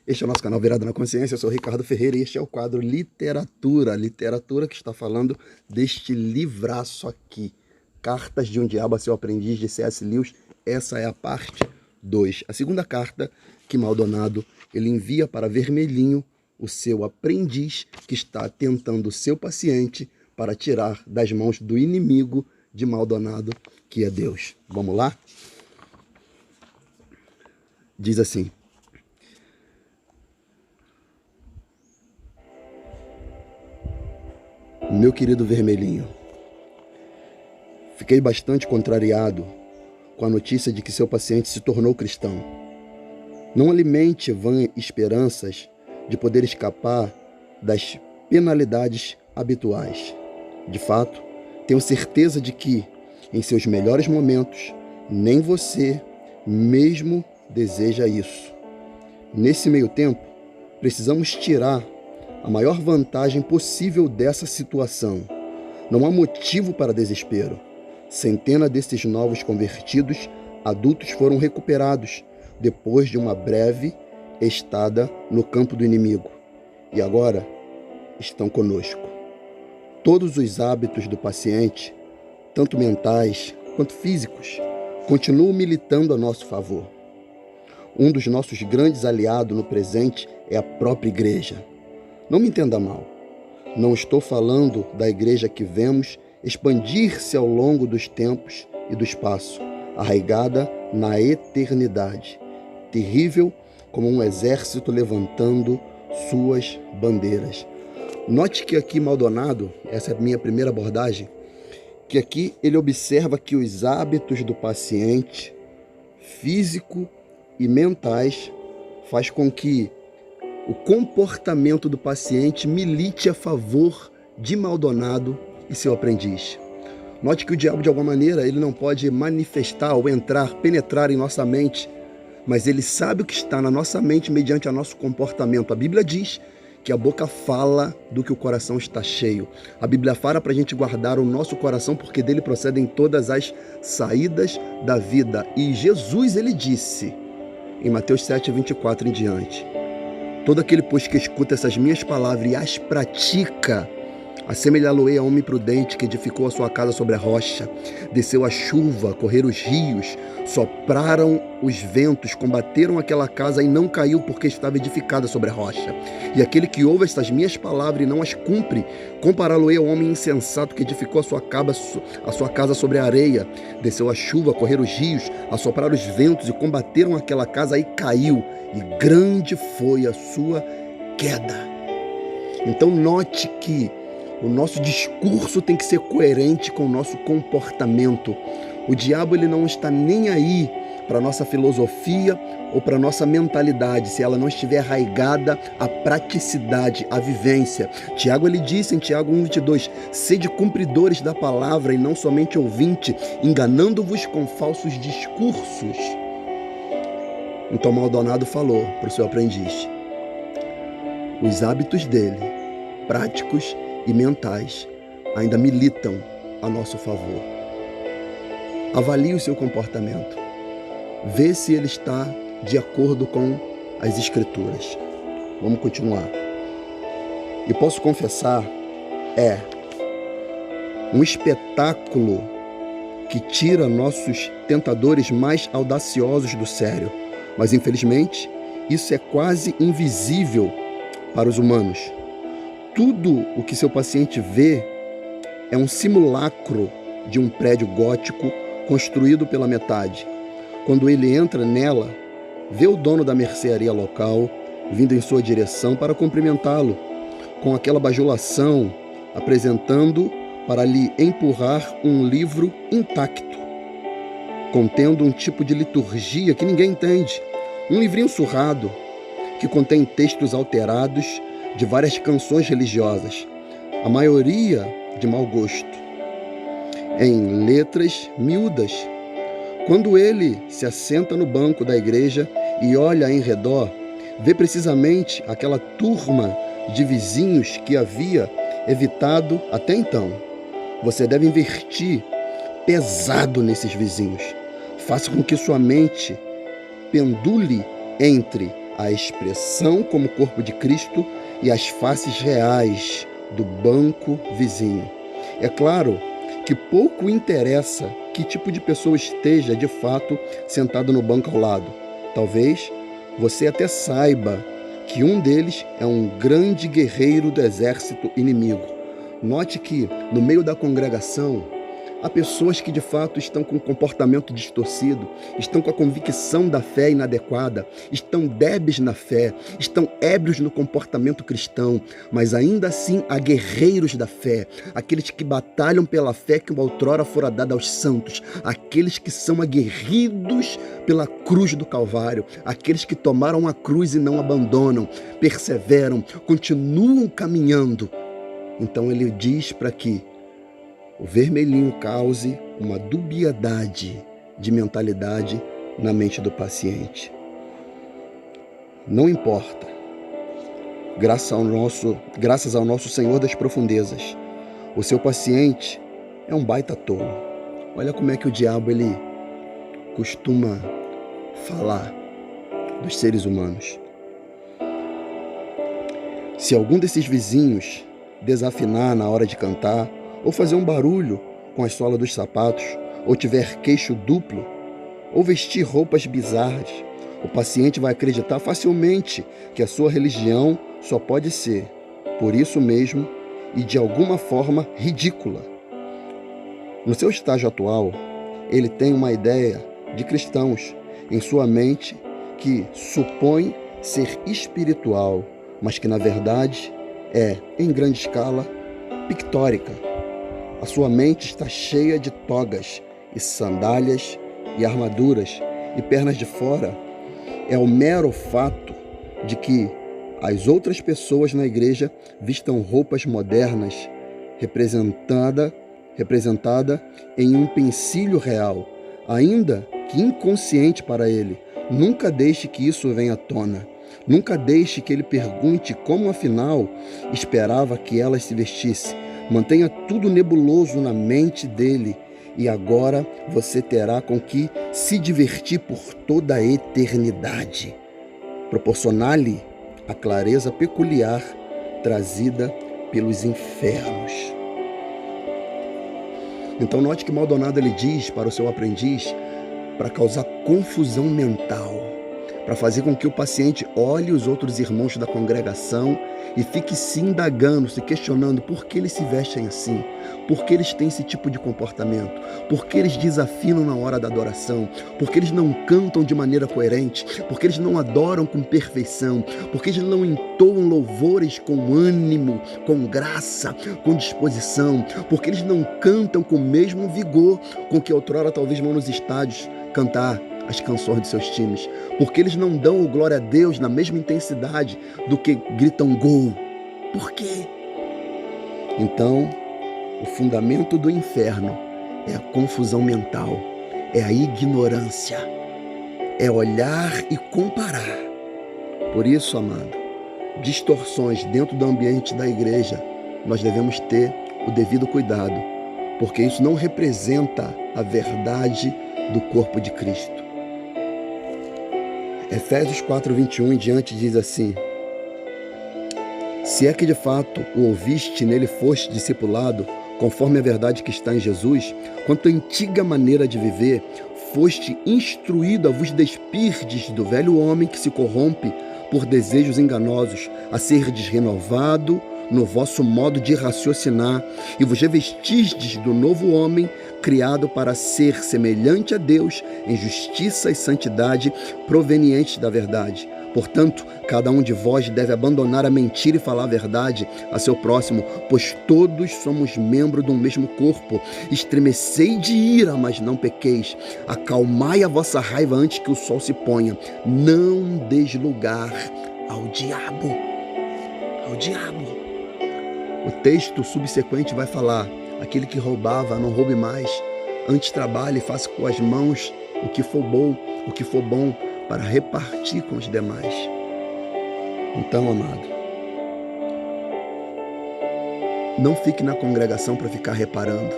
Este é o nosso canal Virada na Consciência, eu sou o Ricardo Ferreira e este é o quadro Literatura. Literatura que está falando deste livraço aqui, Cartas de um Diabo a Seu Aprendiz, de C.S. Lewis. Essa é a parte 2. A segunda carta que Maldonado ele envia para Vermelhinho, o seu aprendiz que está tentando o seu paciente para tirar das mãos do inimigo de Maldonado, que é Deus. Vamos lá? Diz assim: meu querido Vermelhinho, fiquei bastante contrariado com a notícia de que seu paciente se tornou cristão. Não alimente vãs esperanças de poder escapar das penalidades habituais. De fato, tenho certeza de que, em seus melhores momentos, nem você mesmo deseja isso. Nesse meio tempo, precisamos tirar a maior vantagem possível dessa situação. Não há motivo para desespero. Centenas desses novos convertidos adultos foram recuperados depois de uma breve estada no campo do inimigo. E agora estão conosco. Todos os hábitos do paciente, tanto mentais quanto físicos, continuam militando a nosso favor. Um dos nossos grandes aliados no presente é a própria igreja. Não me entenda mal. Não estou falando da igreja que vemos expandir-se ao longo dos tempos e do espaço, arraigada na eternidade, terrível como um exército levantando suas bandeiras. Note que aqui Maldonado, essa é a minha primeira abordagem, que aqui ele observa que os hábitos do paciente, físico e mentais, faz com que o comportamento do paciente milite a favor de Maldonado e seu aprendiz. Note que o diabo, de alguma maneira, ele não pode manifestar ou entrar, penetrar em nossa mente, mas ele sabe o que está na nossa mente mediante o nosso comportamento. A Bíblia diz que a boca fala do que o coração está cheio. A Bíblia fala para a gente guardar o nosso coração, porque dele procedem todas as saídas da vida. E Jesus, ele disse, em Mateus 7:24 em diante: todo aquele, pois, que escuta essas minhas palavras e as pratica, assemelhá-lo-ei a homem prudente que edificou a sua casa sobre a rocha. Desceu a chuva, correram os rios, sopraram os ventos, combateram aquela casa e não caiu, porque estava edificada sobre a rocha. E aquele que ouve estas minhas palavras e não as cumpre, compará-lo-ei ao homem insensato que edificou a sua casa sobre a areia. Desceu a chuva, correram os rios, assopraram os ventos e combateram aquela casa e caiu, e grande foi a sua queda. Então note que o nosso discurso tem que ser coerente com o nosso comportamento. O diabo ele não está nem aí para a nossa filosofia ou para a nossa mentalidade, se ela não estiver arraigada à praticidade, à vivência. Tiago ele disse em Tiago 1:22, sede cumpridores da palavra e não somente ouvinte, enganando-vos com falsos discursos. Então Maldonado falou para o seu aprendiz: os hábitos dele, práticos e mentais, ainda militam a nosso favor. Avalie o seu comportamento. Vê se ele está de acordo com as Escrituras. Vamos continuar. E posso confessar, é um espetáculo que tira nossos tentadores mais audaciosos do sério. Mas, infelizmente, isso é quase invisível para os humanos. Tudo o que seu paciente vê é um simulacro de um prédio gótico construído pela metade. Quando ele entra nela, vê o dono da mercearia local vindo em sua direção para cumprimentá-lo, com aquela bajulação, apresentando para lhe empurrar um livro intacto, contendo um tipo de liturgia que ninguém entende. Um livrinho surrado, que contém textos alterados de várias canções religiosas, a maioria de mau gosto, em letras miúdas. Quando ele se assenta no banco da igreja e olha em redor, vê precisamente aquela turma de vizinhos que havia evitado até então. Você deve investir pesado nesses vizinhos. Faça com que sua mente pendule entre a expressão como corpo de Cristo e as faces reais do banco vizinho. É claro que pouco interessa que tipo de pessoa esteja de fato sentado no banco ao lado. Talvez você até saiba que um deles é um grande guerreiro do exército inimigo. Note que no meio da congregação há pessoas que de fato estão com um comportamento distorcido, estão com a convicção da fé inadequada, estão débeis na fé, estão ébrios no comportamento cristão, mas ainda assim há guerreiros da fé, aqueles que batalham pela fé que outrora fora dada aos santos, aqueles que são aguerridos pela cruz do Calvário, aqueles que tomaram a cruz e não abandonam, perseveram, continuam caminhando. Então ele diz para que o vermelhinho cause uma dubiedade de mentalidade na mente do paciente. Não importa. Graças ao nosso Senhor das profundezas, o seu paciente é um baita tolo. Olha como é que o diabo ele costuma falar dos seres humanos. Se algum desses vizinhos desafinar na hora de cantar, ou fazer um barulho com a sola dos sapatos, ou tiver queixo duplo, ou vestir roupas bizarras, o paciente vai acreditar facilmente que a sua religião só pode ser, por isso mesmo, e de alguma forma ridícula. No seu estágio atual, ele tem uma ideia de cristãos em sua mente que supõe ser espiritual, mas que na verdade é, em grande escala, pictórica. A sua mente está cheia de togas e sandálias e armaduras e pernas de fora. É o mero fato de que as outras pessoas na igreja vistam roupas modernas, representada em um utensílio real, ainda que inconsciente para ele. Nunca deixe que isso venha à tona. Nunca deixe que ele pergunte como afinal esperava que elas se vestisse. Mantenha tudo nebuloso na mente dele e agora você terá com que se divertir por toda a eternidade. Proporcionar-lhe a clareza peculiar trazida pelos infernos. Então note que Maldonado ele diz para o seu aprendiz para causar confusão mental, para fazer com que o paciente olhe os outros irmãos da congregação e fique se indagando, se questionando por que eles se vestem assim, por que eles têm esse tipo de comportamento, por que eles desafinam na hora da adoração, por que eles não cantam de maneira coerente, por que eles não adoram com perfeição, por que eles não entoam louvores com ânimo, com graça, com disposição, por que eles não cantam com o mesmo vigor com que outrora talvez vão nos estádios cantar as canções de seus times, porque eles não dão o glória a Deus na mesma intensidade do que gritam gol. Por quê? Então, o fundamento do inferno é a confusão mental, é a ignorância, é olhar e comparar. Por isso, amado, distorções dentro do ambiente da igreja, nós devemos ter o devido cuidado, porque isso não representa a verdade do corpo de Cristo. Efésios 4:21 em diante diz assim: se é que de fato o ouviste e nele foste discipulado, conforme a verdade que está em Jesus, quanto à antiga maneira de viver, foste instruído a vos despirdes do velho homem que se corrompe por desejos enganosos, a serdes renovado no vosso modo de raciocinar, e vos revestistes do novo homem, criado para ser semelhante a Deus em justiça e santidade provenientes da verdade. Portanto, cada um de vós deve abandonar a mentira e falar a verdade a seu próximo, pois todos somos membros de um mesmo corpo. Estremecei de ira, mas não pequeis. Acalmai a vossa raiva antes que o sol se ponha. Não deis lugar ao diabo. Ao diabo. O texto subsequente vai falar: aquele que roubava, não roube mais. Antes trabalhe e faça com as mãos o que for bom, para repartir com os demais. Então, amado, não fique na congregação para ficar reparando,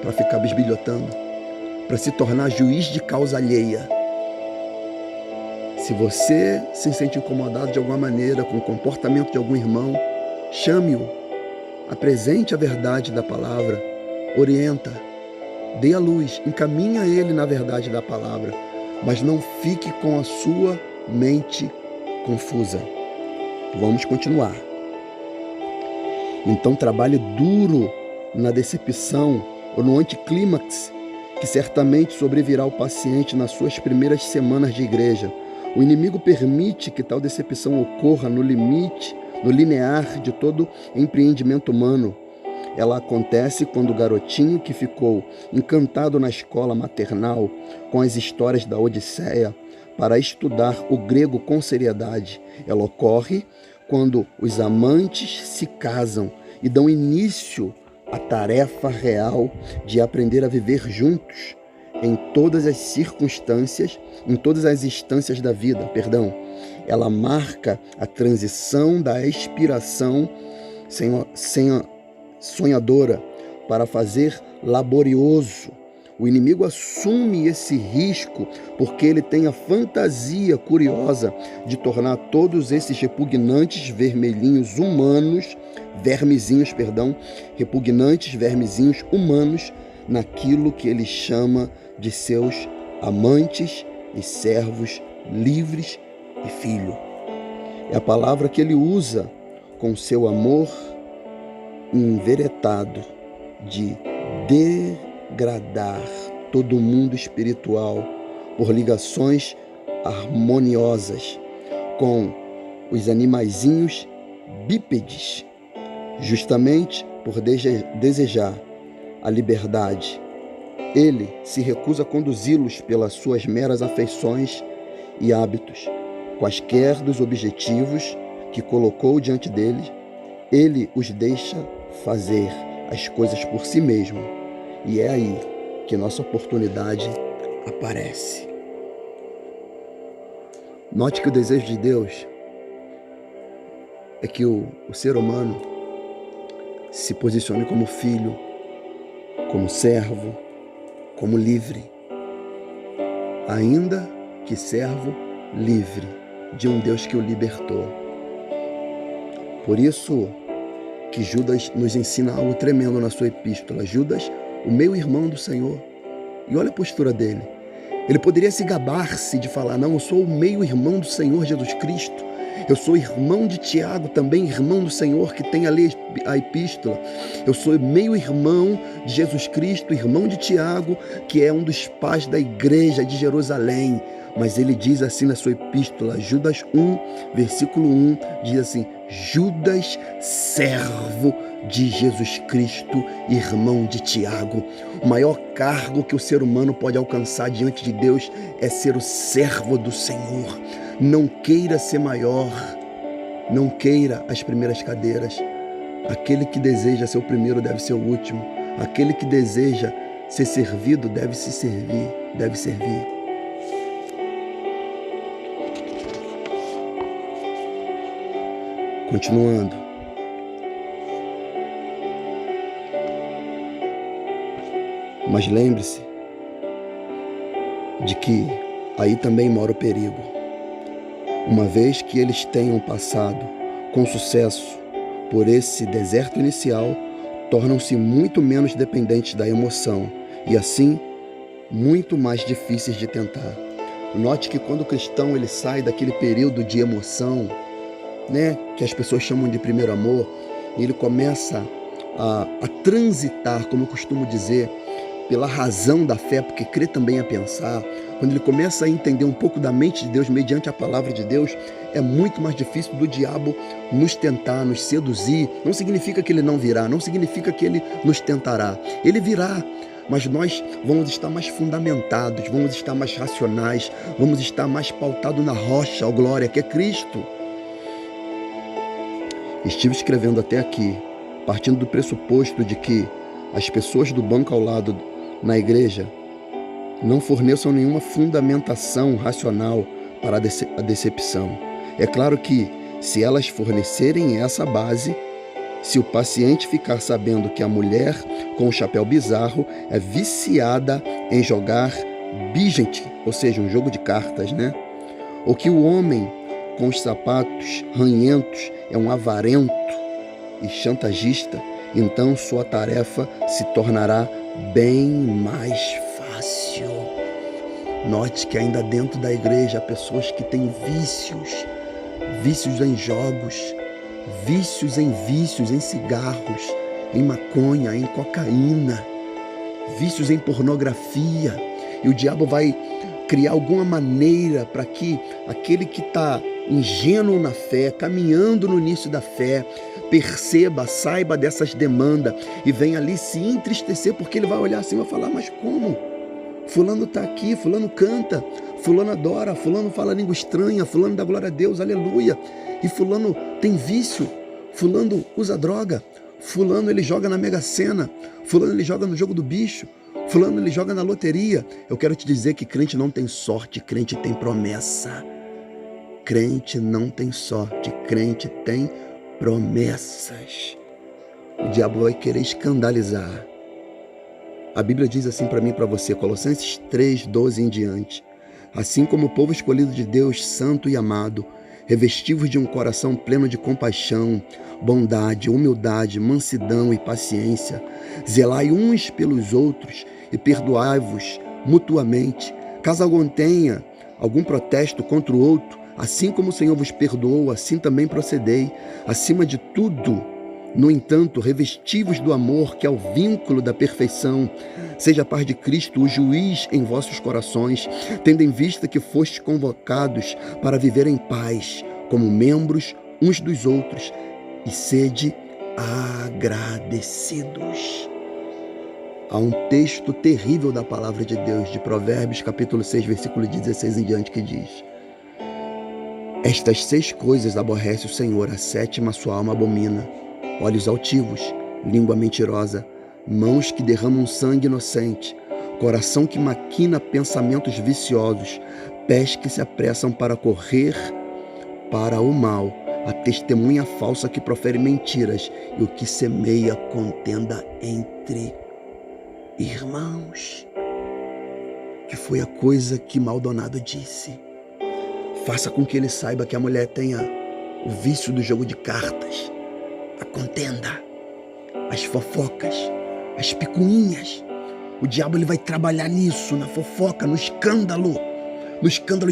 para ficar bisbilhotando, para se tornar juiz de causa alheia. Se você se sente incomodado de alguma maneira com o comportamento de algum irmão, chame-o, apresente a verdade da palavra, orienta, dê a luz, encaminha ele na verdade da palavra, mas não fique com a sua mente confusa. Vamos continuar. Então trabalhe duro na decepção ou no anticlímax que certamente sobrevirá ao paciente nas suas primeiras semanas de igreja. O inimigo permite que tal decepção ocorra no limite, no linear de todo empreendimento humano. Ela acontece quando o garotinho que ficou encantado na escola maternal com as histórias da Odisseia para estudar o grego com seriedade. Ela ocorre quando os amantes se casam e dão início à tarefa real de aprender a viver juntos em todas as circunstâncias, em todas as instâncias da vida, Ela marca a transição da expiração sonhadora para fazer laborioso. O inimigo assume esse risco porque ele tem a fantasia curiosa de tornar todos esses repugnantes vermezinhos humanos naquilo que ele chama de seus amantes e servos livres e filho. É a palavra que ele usa com seu amor enveretado de degradar todo o mundo espiritual por ligações harmoniosas com os animaizinhos bípedes, justamente por desejar a liberdade. Ele se recusa a conduzi-los pelas suas meras afeições e hábitos, quaisquer dos objetivos que colocou diante dele. Ele os deixa fazer as coisas por si mesmo, e é aí que nossa oportunidade aparece. Note que o desejo de Deus é que o ser humano se posicione como filho, como servo, como livre, ainda que servo livre de um Deus que o libertou. Por isso que Judas nos ensina algo tremendo na sua epístola. Judas, o meio-irmão do Senhor. E olha a postura dele. Ele poderia se gabar-se de falar, não, eu sou o meio-irmão do Senhor Jesus Cristo. Eu sou irmão de Tiago, também irmão do Senhor, que tem ali a epístola. Eu sou meio-irmão de Jesus Cristo, irmão de Tiago, que é um dos pais da igreja de Jerusalém. Mas ele diz assim na sua epístola, Judas 1, versículo 1, diz assim, Judas, servo de Jesus Cristo, irmão de Tiago. O maior cargo que o ser humano pode alcançar diante de Deus é ser o servo do Senhor. Não queira ser maior, não queira as primeiras cadeiras. Aquele que deseja ser o primeiro deve ser o último. Aquele que deseja ser servido deve se servir, deve servir. Continuando. Mas lembre-se de que aí também mora o perigo. Uma vez que eles tenham passado com sucesso por esse deserto inicial, tornam-se muito menos dependentes da emoção e assim muito mais difíceis de tentar. Note que quando o cristão ele sai daquele período de emoção, que as pessoas chamam de primeiro amor, ele começa a transitar, como eu costumo dizer, pela razão da fé, porque crê também a pensar. Quando ele começa a entender um pouco da mente de Deus mediante a palavra de Deus, é muito mais difícil do diabo nos tentar, nos seduzir. Não significa que ele não virá, não significa que ele nos tentará. Ele virá, mas nós vamos estar mais fundamentados, vamos estar mais racionais, vamos estar mais pautados na rocha, ó glória, que é Cristo. Estive escrevendo até aqui, partindo do pressuposto de que as pessoas do banco ao lado na igreja não forneçam nenhuma fundamentação racional para a decepção. É claro que, se elas fornecerem essa base, se o paciente ficar sabendo que a mulher com o chapéu bizarro é viciada em jogar Bigent, ou seja, um jogo de cartas, ou que o homem com os sapatos ranhentos é um avarento e chantagista, então sua tarefa se tornará bem mais fácil. Note que ainda dentro da igreja há pessoas que têm vícios em jogos, vícios em cigarros, em maconha, em cocaína, vícios em pornografia. E o diabo vai criar alguma maneira para que aquele que está ingênuo na fé, caminhando no início da fé, perceba, saiba dessas demandas e venha ali se entristecer, porque ele vai olhar assim e vai falar: mas como? Fulano está aqui, fulano canta, fulano adora, fulano fala língua estranha, fulano dá glória a Deus, aleluia. E fulano tem vício, fulano usa droga, fulano ele joga na Mega Sena, fulano ele joga no jogo do bicho, fulano ele joga na loteria. Eu quero te dizer que crente não tem sorte, crente tem promessa. Crente não tem sorte, crente tem promessas. O diabo vai querer escandalizar. A Bíblia diz assim para mim e para você, Colossenses 3:12 em diante: assim como o povo escolhido de Deus, santo e amado, revestivos de um coração pleno de compaixão, bondade, humildade, mansidão e paciência, zelai uns pelos outros e perdoai-vos mutuamente, caso algum tenha algum protesto contra o outro. Assim como o Senhor vos perdoou, assim também procedei. Acima de tudo, no entanto, revestivos do amor, que é o vínculo da perfeição. Seja a paz de Cristo o juiz em vossos corações, tendo em vista que fostes convocados para viver em paz, como membros uns dos outros, e sede agradecidos. Há um texto terrível da palavra de Deus, de Provérbios, capítulo 6, versículo 16 em diante, que diz: estas 6 coisas aborrece o Senhor, a 7ª sua alma abomina: olhos altivos, língua mentirosa, mãos que derramam sangue inocente, coração que maquina pensamentos viciosos, pés que se apressam para correr para o mal, a testemunha falsa que profere mentiras e o que semeia contenda entre irmãos. Que foi a coisa que Maldonado disse. Faça com que ele saiba que a mulher tenha o vício do jogo de cartas, a contenda, as fofocas, as picuinhas. O diabo ele vai trabalhar nisso, na fofoca, no escândalo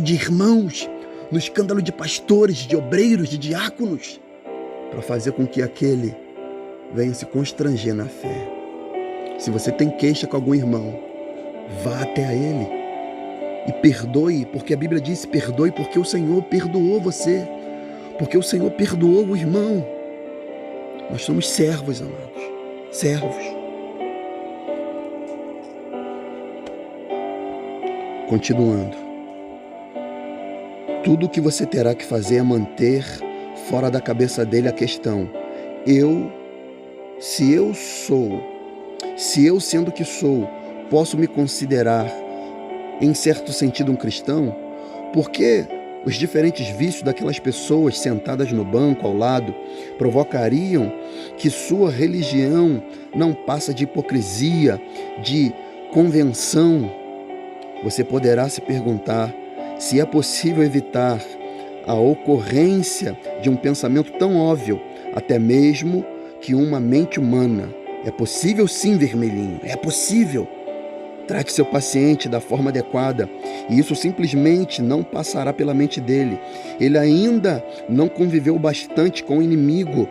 de irmãos, no escândalo de pastores, de obreiros, de diáconos, para fazer com que aquele venha se constranger na fé. Se você tem queixa com algum irmão, vá até a ele e perdoe, porque a Bíblia diz: perdoe porque o Senhor perdoou você, porque o Senhor perdoou o irmão. Nós somos servos, amados, servos. Continuando, tudo o que você terá que fazer é manter fora da cabeça dele a questão: se eu sendo que sou, posso me considerar em certo sentido um cristão? Porque os diferentes vícios daquelas pessoas sentadas no banco ao lado provocariam que sua religião não passa de hipocrisia, de convenção. Você poderá se perguntar se é possível evitar a ocorrência de um pensamento tão óbvio, até mesmo que uma mente humana. É possível sim, vermelhinho, é possível. Trate seu paciente da forma adequada, e isso simplesmente não passará pela mente dele. Ele ainda não conviveu bastante com o inimigo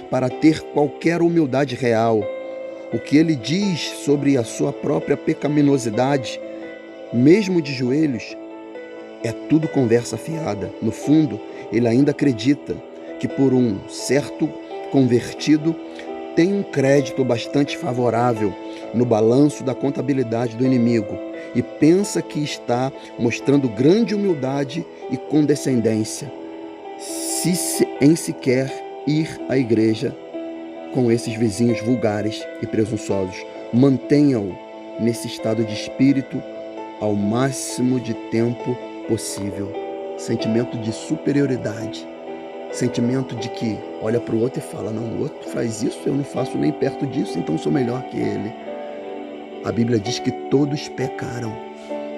para ter qualquer humildade real. O que ele diz sobre a sua própria pecaminosidade, mesmo de joelhos, é tudo conversa fiada. No fundo, ele ainda acredita que por um certo convertido tem um crédito bastante favorável no balanço da contabilidade do inimigo e pensa que está mostrando grande humildade e condescendência em sequer ir à igreja com esses vizinhos vulgares e presunçosos. Mantenha-o nesse estado de espírito ao máximo de tempo possível. Sentimento de superioridade, sentimento de que olha para o outro e fala: não, o outro faz isso, eu não faço nem perto disso, então sou melhor que ele. A Bíblia diz que todos pecaram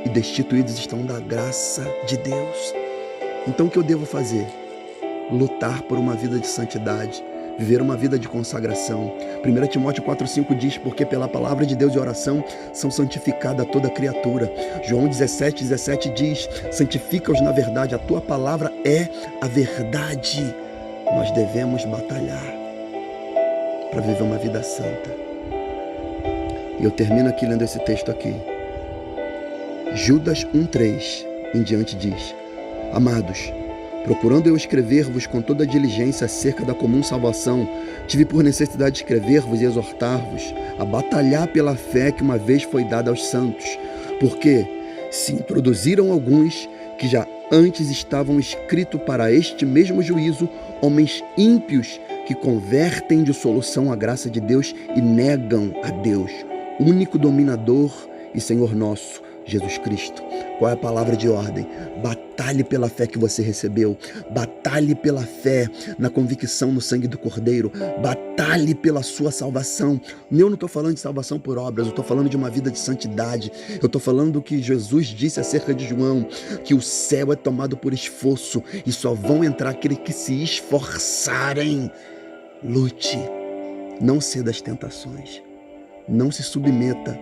e destituídos estão da graça de Deus. Então o que eu devo fazer? Lutar por uma vida de santidade, viver uma vida de consagração. 1 Timóteo 4,5 diz, porque pela palavra de Deus e oração são santificada toda criatura. João 17,17 diz, santifica-os na verdade, a tua palavra é a verdade. Nós devemos batalhar para viver uma vida santa. E eu termino aqui lendo esse texto aqui. Judas 1,3 em diante diz, amados, procurando eu escrever-vos com toda a diligência acerca da comum salvação, tive por necessidade de escrever-vos e exortar-vos a batalhar pela fé que uma vez foi dada aos santos, porque se introduziram alguns que já antes estavam escritos para este mesmo juízo, homens ímpios que convertem de dissolução a graça de Deus e negam a Deus, único dominador e Senhor nosso, Jesus Cristo. Qual é a palavra de ordem? Batalhe pela fé que você recebeu. Batalhe pela fé na convicção no sangue do Cordeiro. Batalhe pela sua salvação. Eu não estou falando de salvação por obras, eu estou falando de uma vida de santidade. Eu estou falando do que Jesus disse acerca de João, que o céu é tomado por esforço e só vão entrar aqueles que se esforçarem. Lute. Não ceda às tentações. Não se submeta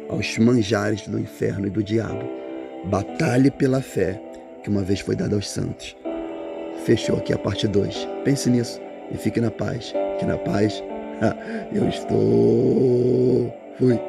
aos manjares do inferno e do diabo. Batalhe pela fé que uma vez foi dada aos santos. Fechou aqui a parte 2. Pense nisso e fique na paz. Que na paz eu estou. Fui.